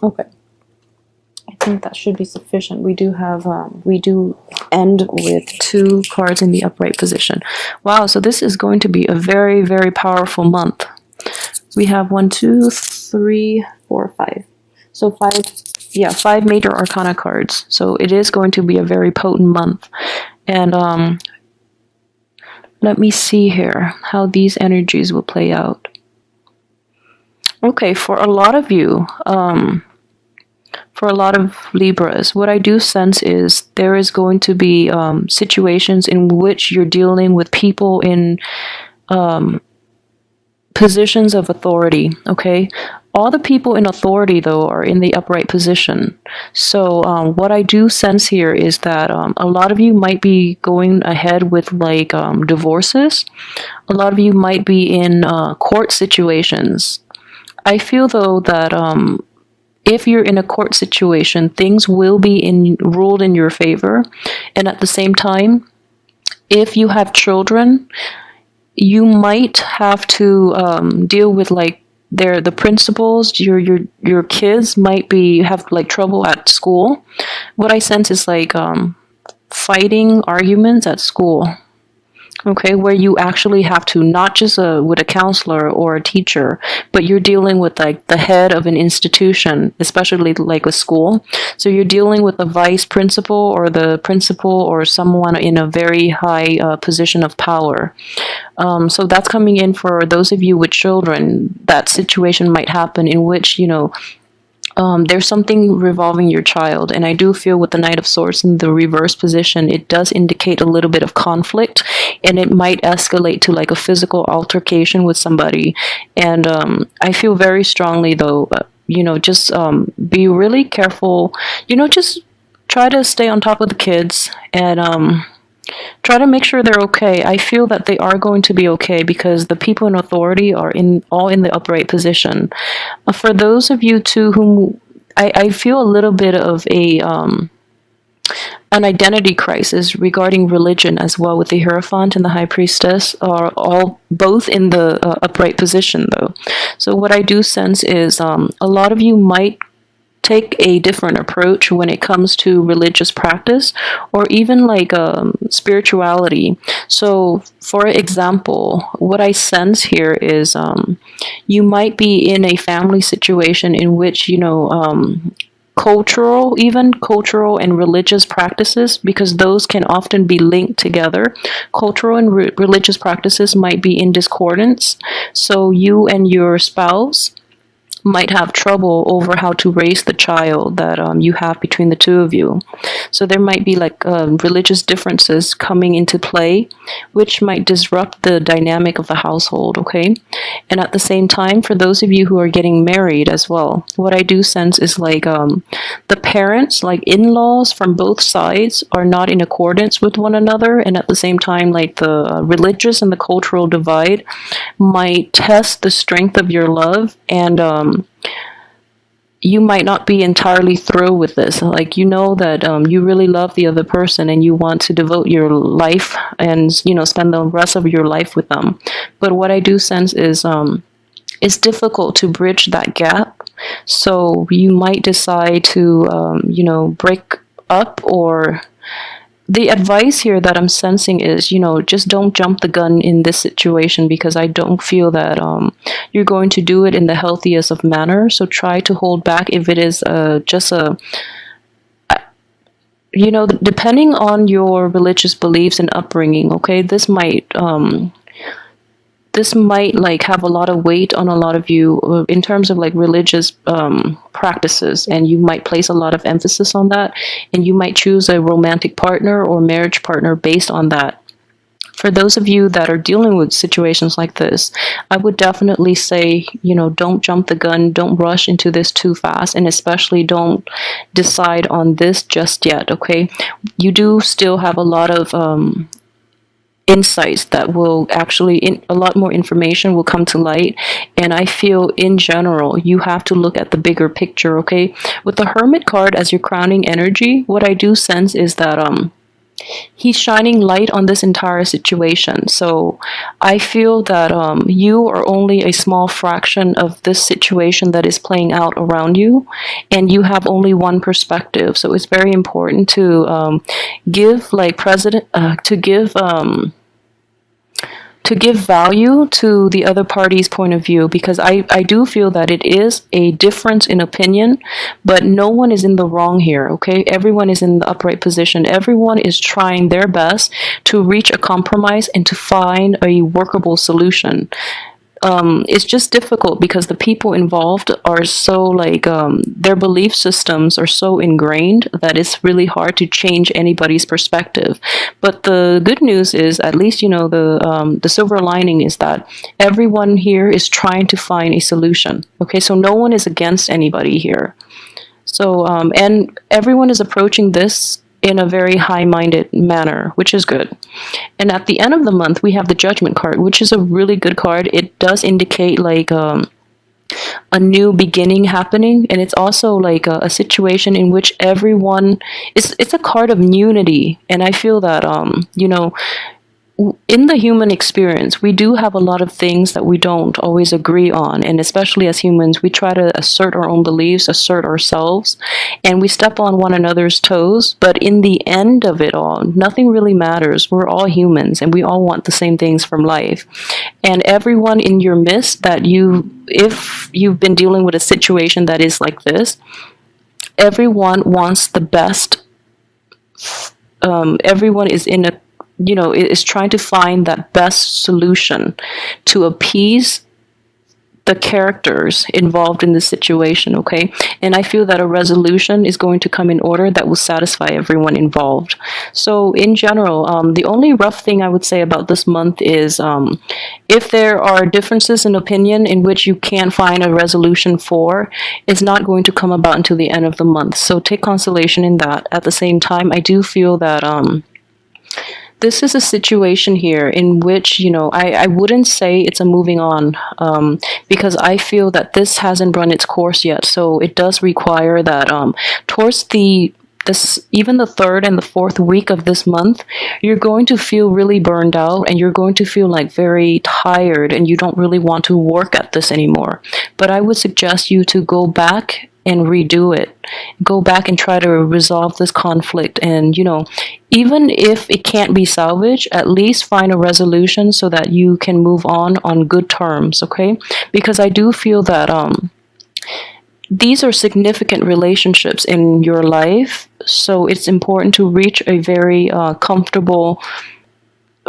Okay. I think that should be sufficient. We do have, we do end with 2 cards in the upright position. Wow, so this is going to be a very, very powerful month. We have 1, 2, 3, 4, 5. So 5, yeah, 5 major arcana cards. So it is going to be a very potent month. And let me see here how these energies will play out. Okay, for a lot of you, for a lot of Libras, what I do sense is there is going to be situations in which you're dealing with people in positions of authority, okay? All the people in authority, though, are in the upright position. So what I do sense here is that a lot of you might be going ahead with like divorces. A lot of you might be in court situations. I feel, though, that if you're in a court situation, things will be ruled in your favor. And at the same time, if you have children, you might have to deal with like the principals. Your kids might have like trouble at school. What I sense is like fighting arguments at school. Okay, where you actually have to, not just with a counselor or a teacher, but you're dealing with like the head of an institution, especially like a school. So you're dealing with the vice principal or the principal or someone in a very high position of power. So that's coming in for those of you with children. That situation might happen in which, you know, there's something revolving your child, and I do feel with the Knight of Swords in the reverse position, it does indicate a little bit of conflict, and it might escalate to like a physical altercation with somebody. And I feel very strongly, though, you know, just be really careful. You know, just try to stay on top of the kids and try to make sure they're okay. I feel that they are going to be okay because the people in authority are all in the upright position. For those of you too whom I feel a little bit of an identity crisis regarding religion as well, with the Hierophant and the High Priestess are all both in the upright position, though. So what I do sense is a lot of you might take a different approach when it comes to religious practice or even like spirituality. So for example, what I sense here is you might be in a family situation in which, you know, cultural and religious practices, because those can often be linked together. Cultural and religious practices might be in discordance. So you and your spouse might have trouble over how to raise the child that you have between the two of you. So there might be like religious differences coming into play, which might disrupt the dynamic of the household, okay? And at the same time, for those of you who are getting married as well, what I do sense is like the parents, like in-laws from both sides, are not in accordance with one another. And at the same time, like the religious and the cultural divide might test the strength of your love, and you might not be entirely thrilled with this. Like, you know that you really love the other person and you want to devote your life and, you know, spend the rest of your life with them. But what I do sense is it's difficult to bridge that gap. So you might decide to, you know, break up. Or the advice here that I'm sensing is, you know, just don't jump the gun in this situation, because I don't feel that you're going to do it in the healthiest of manner. So try to hold back if it is just a, you know, depending on your religious beliefs and upbringing, okay, this might like have a lot of weight on a lot of you in terms of like religious practices, and you might place a lot of emphasis on that, and you might choose a romantic partner or marriage partner based on that. For those of you that are dealing with situations like this, I would definitely say, you know, don't jump the gun, don't rush into this too fast, and especially don't decide on this just yet, okay? You do still have a lot of insights that will actually, a lot more information will come to light. And I feel in general, you have to look at the bigger picture, okay? With the Hermit card as your crowning energy, what I do sense is that He's shining light on this entire situation. So I feel that you are only a small fraction of this situation that is playing out around you, and you have only one perspective. So it's very important to give like president to give value to the other party's point of view, because I do feel that it is a difference in opinion, but no one is in the wrong here, okay? Everyone is in the upright position. Everyone is trying their best to reach a compromise and to find a workable solution. It's just difficult because the people involved are so like their belief systems are so ingrained that it's really hard to change anybody's perspective. But the good news is, at least the silver lining is that everyone here is trying to find a solution. Okay, so no one is against anybody here. So and everyone is approaching this in a very high-minded manner, which is good. And at the end of the month, we have the Judgment card, which is a really good card. It does indicate like a new beginning happening, and it's also like a situation in which everyone it's a card of unity. And I feel that in the human experience, we do have a lot of things that we don't always agree on. And especially as humans, we try to assert our own beliefs, assert ourselves, and we step on one another's toes. But in the end of it all, nothing really matters. We're all humans and we all want the same things from life. And everyone in your midst if you've been dealing with a situation that is like this, everyone wants the best. Everyone is in a is trying to find that best solution to appease the characters involved in this situation, okay? And I feel that a resolution is going to come in order that will satisfy everyone involved. So in general, the only rough thing I would say about this month is if there are differences in opinion in which you can't find a resolution for, it's not going to come about until the end of the month. So take consolation in that. At the same time, I do feel that this is a situation here in which, I wouldn't say it's a moving on, because I feel that this hasn't run its course yet. So it does require that towards even the third and the fourth week of this month, you're going to feel really burned out and you're going to feel like very tired and you don't really want to work at this anymore. But I would suggest you to go back and redo it. Go back and try to resolve this conflict. And, even if it can't be salvaged, at least find a resolution so that you can move on good terms, okay? Because I do feel that these are significant relationships in your life, so it's important to reach a very comfortable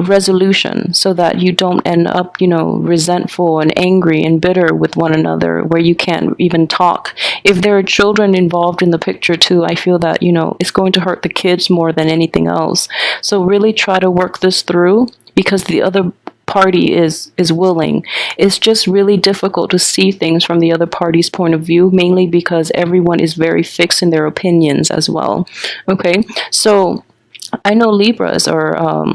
resolution so that you don't end up, resentful and angry and bitter with one another where you can't even talk. If there are children involved in the picture too, I feel that, it's going to hurt the kids more than anything else. So really try to work this through, because the other party is willing. It's just really difficult to see things from the other party's point of view, mainly because everyone is very fixed in their opinions as well. Okay, so I know Libras are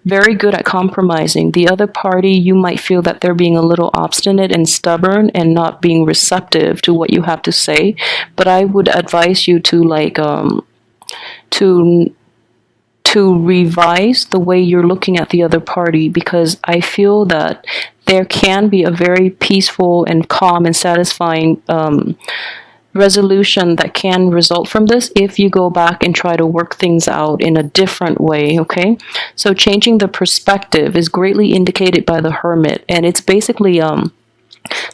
very good at compromising. The other party, you might feel that they're being a little obstinate and stubborn and not being receptive to what you have to say. But I would advise you to to revise the way you're looking at the other party, because I feel that there can be a very peaceful and calm and satisfying resolution that can result from this if you go back and try to work things out in a different way, okay? So changing the perspective is greatly indicated by the Hermit, and it's basically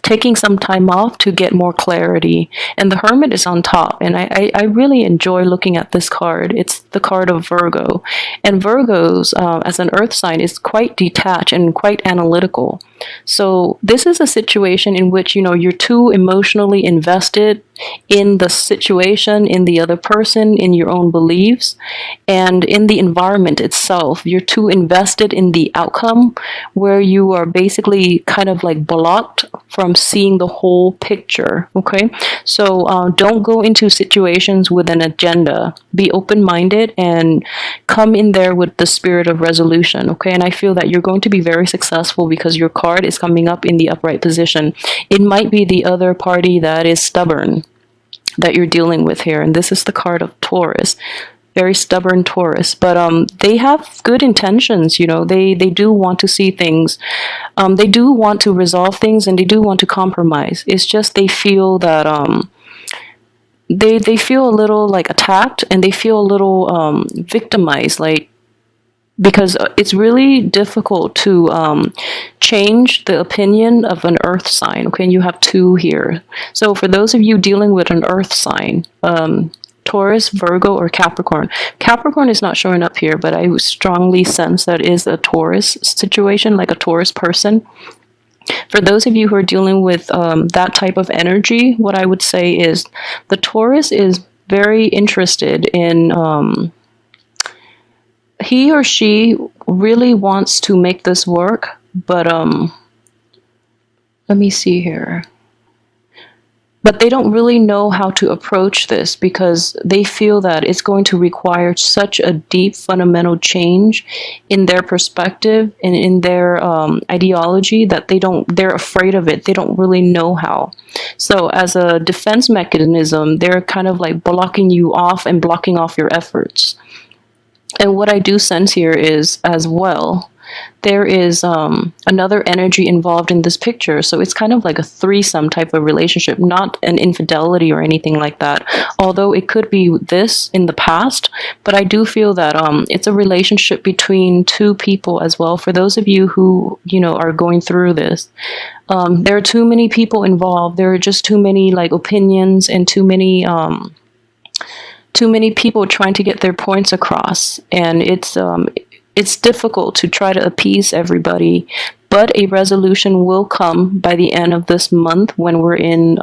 taking some time off to get more clarity. And the Hermit is on top, and I really enjoy looking at this card. It's the card of Virgo, and Virgos as an earth sign is quite detached and quite analytical. So this is a situation in which you're too emotionally invested in the situation, in the other person, in your own beliefs, and in the environment itself. You're too invested in the outcome, where you are basically kind of like blocked from seeing the whole picture, okay? So don't go into situations with an agenda. Be open-minded and come in there with the spirit of resolution, okay? And I feel that you're going to be very successful because your card is coming up in the upright position. It might be the other party that is stubborn that you're dealing with here, and this is the card of Taurus. very stubborn Taurus, but they have good intentions. You know, they do want to see things, they do want to resolve things, and they do want to compromise. It's just they feel that they feel a little like attacked, and they feel a little victimized, like, because it's really difficult to change the opinion of an earth sign. Okay, and you have two here. So for those of you dealing with an earth sign, Taurus, Virgo, or Capricorn. Capricorn is not showing up here, but I strongly sense that is a Taurus situation, like a Taurus person. For those of you who are dealing with that type of energy, what I would say is the Taurus is very interested in, he or she really wants to make this work, but let me see here. But they don't really know how to approach this because they feel that it's going to require such a deep fundamental change in their perspective and in their ideology that they're afraid of it. They don't really know how. So as a defense mechanism, they're kind of like blocking you off and blocking off your efforts. And what I do sense here is, as well, there is another energy involved in this picture. So it's kind of like a threesome type of relationship, not an infidelity or anything like that. Although it could be this in the past, but I do feel that it's a relationship between two people as well. For those of you who, you know, are going through this, there are too many people involved. There are just too many like opinions and too many people trying to get their points across, and it's difficult to try to appease everybody, but a resolution will come by the end of this month when we're in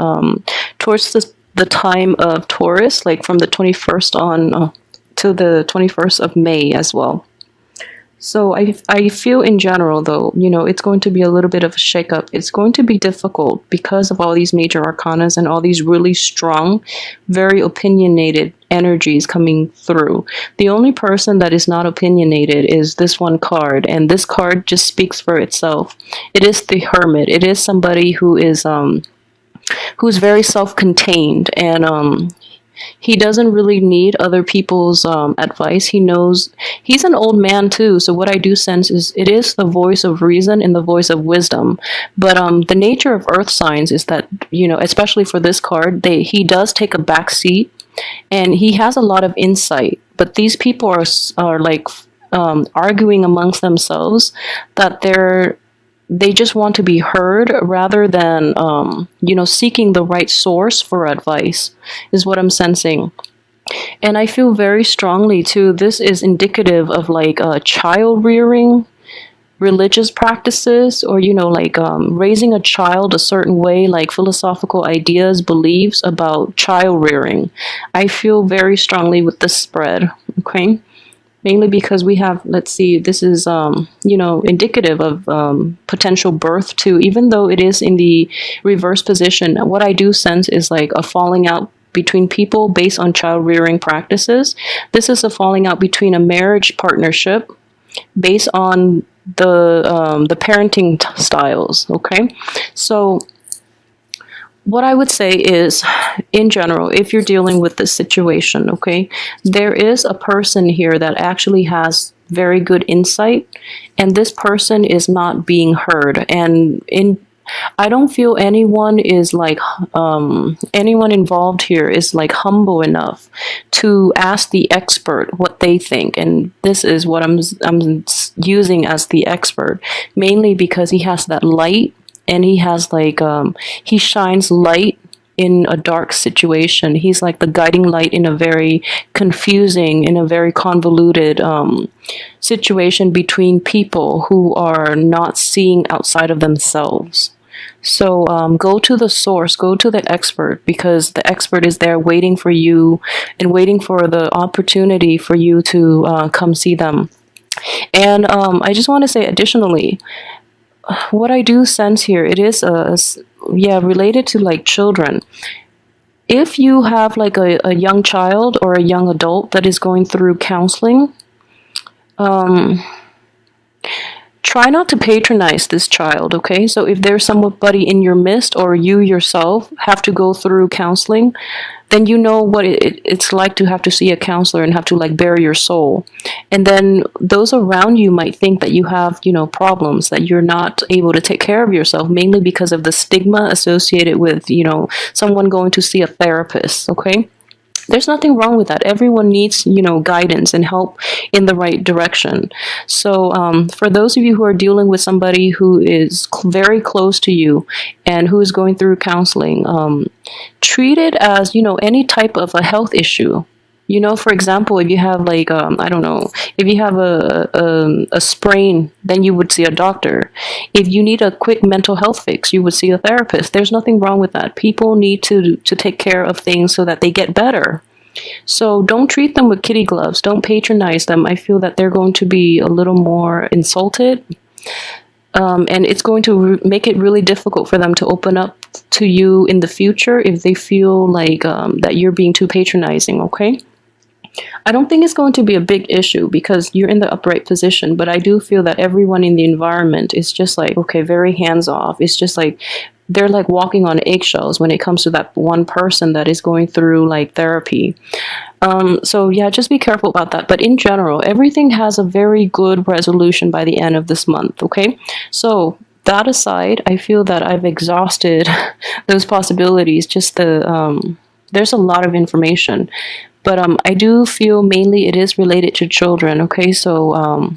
towards the time of Taurus, like from the 21st on to the 21st of May as well. So I feel in general, though, you know, it's going to be a little bit of a shakeup. It's going to be difficult because of all these major arcanas and all these really strong, very opinionated energies coming through. The only person that is not opinionated is this one card, and this card just speaks for itself. It is the Hermit. It is somebody who is who's very self-contained, and he doesn't really need other people's advice. He knows he's an old man too. So what I do sense is it is the voice of reason and the voice of wisdom. But the nature of earth signs is that, you know, especially for this card, he does take a back seat and he has a lot of insight. But these people are like arguing amongst themselves that they just want to be heard rather than, you know, seeking the right source for advice is what I'm sensing. And I feel very strongly too, this is indicative of like child rearing, religious practices, or, you know, like raising a child a certain way, like philosophical ideas, beliefs about child rearing. I feel very strongly with this spread, okay? Mainly because we have, let's see, this is, you know, indicative of potential birth too, even though it is in the reverse position. What I do sense is like a falling out between people based on child rearing practices. This is a falling out between a marriage partnership based on the parenting styles, okay? So what I would say is, in general, if you're dealing with this situation, okay, there is a person here that actually has very good insight, and this person is not being heard. And I don't feel anyone is like, anyone involved here is like humble enough to ask the expert what they think. And this is what I'm using as the expert, mainly because he has that light. And he has like, he shines light in a dark situation. He's like the guiding light in a very confusing, in a very convoluted situation between people who are not seeing outside of themselves. So go to the source, go to the expert, because the expert is there waiting for you and waiting for the opportunity for you to come see them. And I just want to say additionally, what I do sense here, it is related to like children. If you have like a young child or a young adult that is going through counseling, try not to patronize this child, okay? So if there's somebody in your midst or you yourself have to go through counseling, then you know what it's like to have to see a counselor and have to like bare your soul. And then those around you might think that you have, problems, that you're not able to take care of yourself, mainly because of the stigma associated with, someone going to see a therapist, okay? There's nothing wrong with that. Everyone needs, guidance and help in the right direction. So for those of you who are dealing with somebody who is very close to you and who is going through counseling, treat it as, any type of a health issue. For example, if you have like, I don't know, if you have a sprain, then you would see a doctor. If you need a quick mental health fix, you would see a therapist. There's nothing wrong with that. People need to take care of things so that they get better. So don't treat them with kitty gloves. Don't patronize them. I feel that they're going to be a little more insulted. And it's going to make it really difficult for them to open up to you in the future if they feel like that you're being too patronizing, okay? I don't think it's going to be a big issue because you're in the upright position, but I do feel that everyone in the environment is just like, okay, very hands-off. It's just like they're like walking on eggshells when it comes to that one person that is going through like therapy. So yeah, just be careful about that. But in general, everything has a very good resolution by the end of this month, okay? So that aside, I feel that I've exhausted those possibilities. Just there's a lot of information. But I do feel mainly it is related to children, okay? So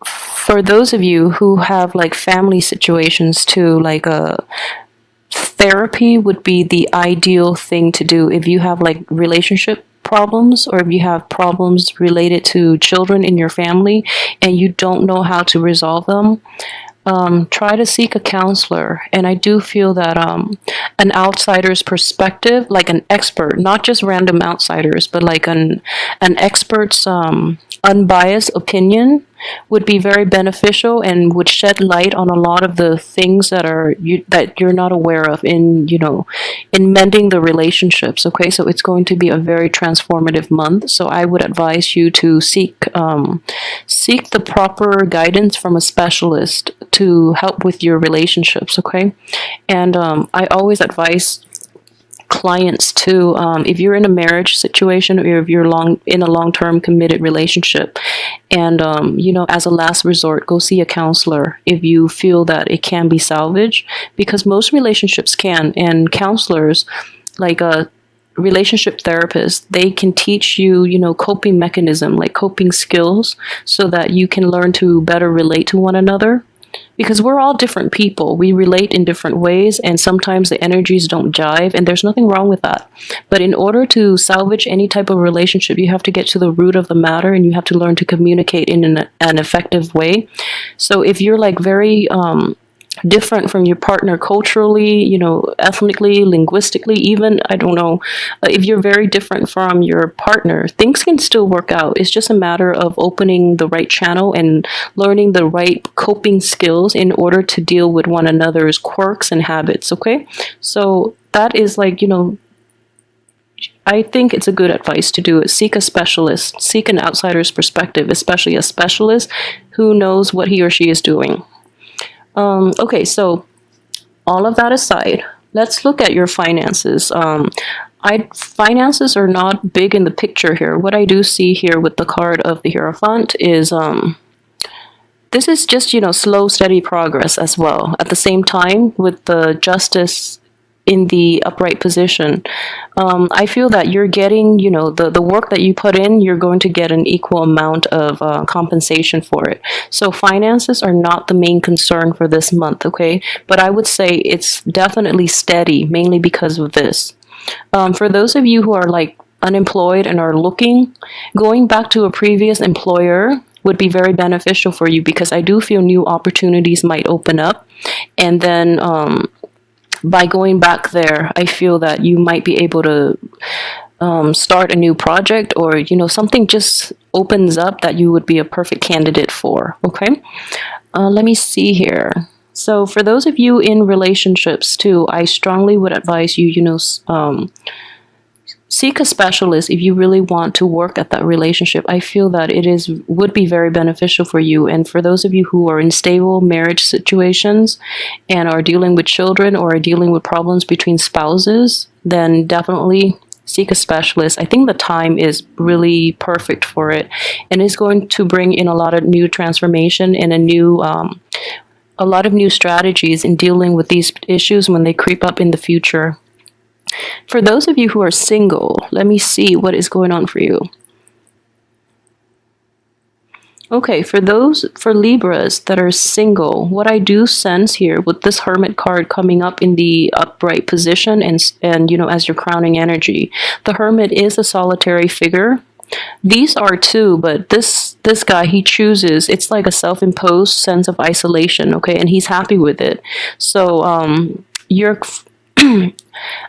for those of you who have like family situations too, like therapy would be the ideal thing to do if you have like relationship problems or if you have problems related to children in your family and you don't know how to resolve them. Try to seek a counselor. And I do feel that an outsider's perspective, like an expert, not just random outsiders, but like an expert's unbiased opinion would be very beneficial and would shed light on a lot of the things that you're not aware of in mending the relationships. Okay, so it's going to be a very transformative month. So I would advise you to seek the proper guidance from a specialist to help with your relationships. Okay, and I always advise clients too, if you're in a marriage situation or if you're in a long-term committed relationship, and as a last resort, go see a counselor if you feel that it can be salvaged, because most relationships can, and counselors, like a relationship therapist, they can teach you, coping mechanism, like coping skills, so that you can learn to better relate to one another. Because we're all different people. We relate in different ways, and sometimes the energies don't jive, and there's nothing wrong with that. But in order to salvage any type of relationship, you have to get to the root of the matter, and you have to learn to communicate in an effective way. So if you're like very different from your partner culturally, ethnically, linguistically, even, I don't know, if you're very different from your partner, things can still work out. It's just a matter of opening the right channel and learning the right coping skills in order to deal with one another's quirks and habits, okay? So that is like, I think it's a good advice to do it. Seek a specialist, seek an outsider's perspective, especially a specialist who knows what he or she is doing. Okay, so all of that aside, let's look at your finances. Finances are not big in the picture here. What I do see here with the card of the Hierophant is this is just, slow, steady progress as well. At the same time, with the Justice in the upright position, I feel that you're getting, the work that you put in, you're going to get an equal amount of compensation for it. So finances are not the main concern for this month, okay? But I would say it's definitely steady, mainly because of this. For those of you who are like unemployed and are looking, going back to a previous employer would be very beneficial for you, because I do feel new opportunities might open up. And then by going back there, I feel that you might be able to start a new project, or something just opens up that you would be a perfect candidate for. Okay, let me see here. So for those of you in relationships too, I strongly would advise you, seek a specialist if you really want to work at that relationship. I feel that would be very beneficial for you. And for those of you who are in stable marriage situations and are dealing with children or are dealing with problems between spouses, then definitely seek a specialist. I think the time is really perfect for it, and it's going to bring in a lot of new transformation and a lot of new strategies in dealing with these issues when they creep up in the future. For those of you who are single, let me see what is going on for you. Okay, for Libras that are single, what I do sense here with this Hermit card coming up in the upright position and as your crowning energy, the Hermit is a solitary figure. These are too, but this guy, he chooses, it's like a self-imposed sense of isolation, okay, and he's happy with it. So you're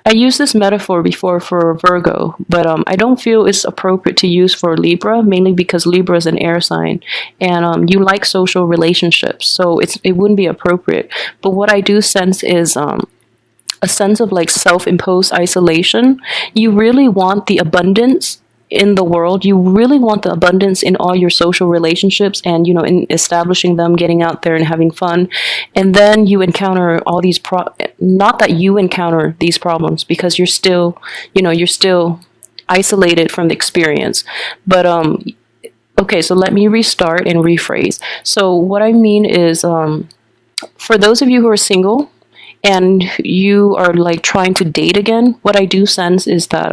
I used this metaphor before for Virgo, but I don't feel it's appropriate to use for Libra, mainly because Libra is an air sign, and you like social relationships, so it wouldn't be appropriate. But what I do sense is a sense of like self-imposed isolation. You really want the abundance in the world. You really want the abundance in all your social relationships and in establishing them, getting out there and having fun. And then you encounter all these not that you encounter these problems, because you're still isolated from the experience. But okay, so let me restart and rephrase. So what I mean is for those of you who are single and you are like trying to date again, what I do sense is that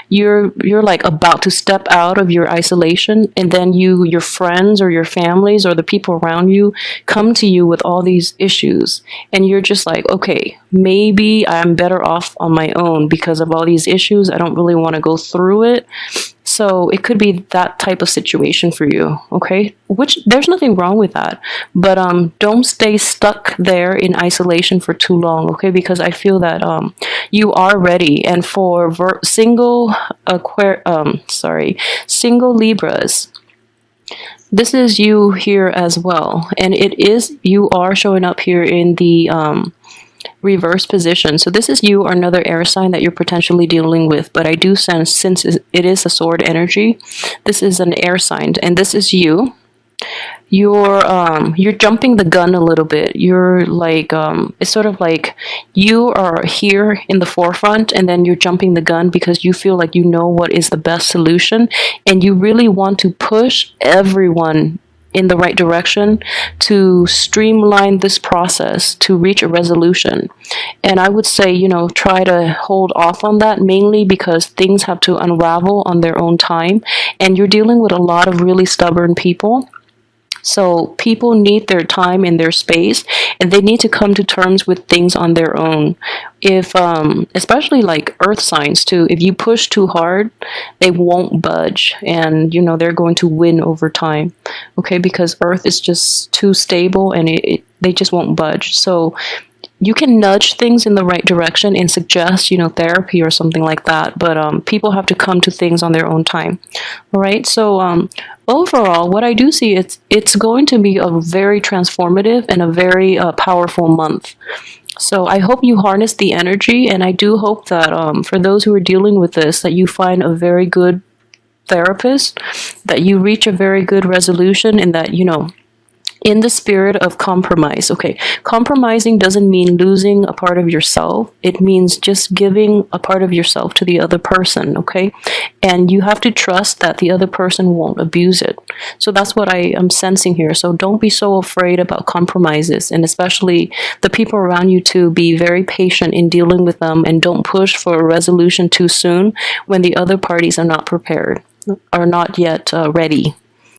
you're like about to step out of your isolation, and then your friends or your families or the people around you come to you with all these issues, and you're just like, okay, maybe I'm better off on my own because of all these issues. I don't really want to go through it. So it could be that type of situation for you, okay? Which there's nothing wrong with that, but don't stay stuck there in isolation for too long, okay? Because I feel that you are ready. And for single Libras, this is you here as well, and you are showing up here in the reverse position. So this is you or another air sign that you're potentially dealing with, but I do sense, since it is a sword energy, this is an air sign, and this is you. You're jumping the gun a little bit. You're like it's sort of like you are here in the forefront, and then you're jumping the gun because you feel like you know what is the best solution, and you really want to push everyone in the right direction to streamline this process to reach a resolution. And I would say, try to hold off on that, mainly because things have to unravel on their own time, and you're dealing with a lot of really stubborn people. So people need their time and their space, and they need to come to terms with things on their own. If especially like earth signs too, if you push too hard, they won't budge, and they're going to win over time, okay? Because earth is just too stable, and they just won't budge. So you can nudge things in the right direction and suggest, therapy or something like that. But people have to come to things on their own time. All right. So overall, what I do see, it's going to be a very transformative and a very powerful month. So I hope you harness the energy, and I do hope that for those who are dealing with this, that you find a very good therapist, that you reach a very good resolution, and that in the spirit of compromise. Okay, compromising doesn't mean losing a part of yourself. It means just giving a part of yourself to the other person, okay? And you have to trust that the other person won't abuse it. So that's what I am sensing here. So don't be so afraid about compromises, and especially the people around you, to be very patient in dealing with them, and don't push for a resolution too soon when the other parties are not prepared, are not yet ready.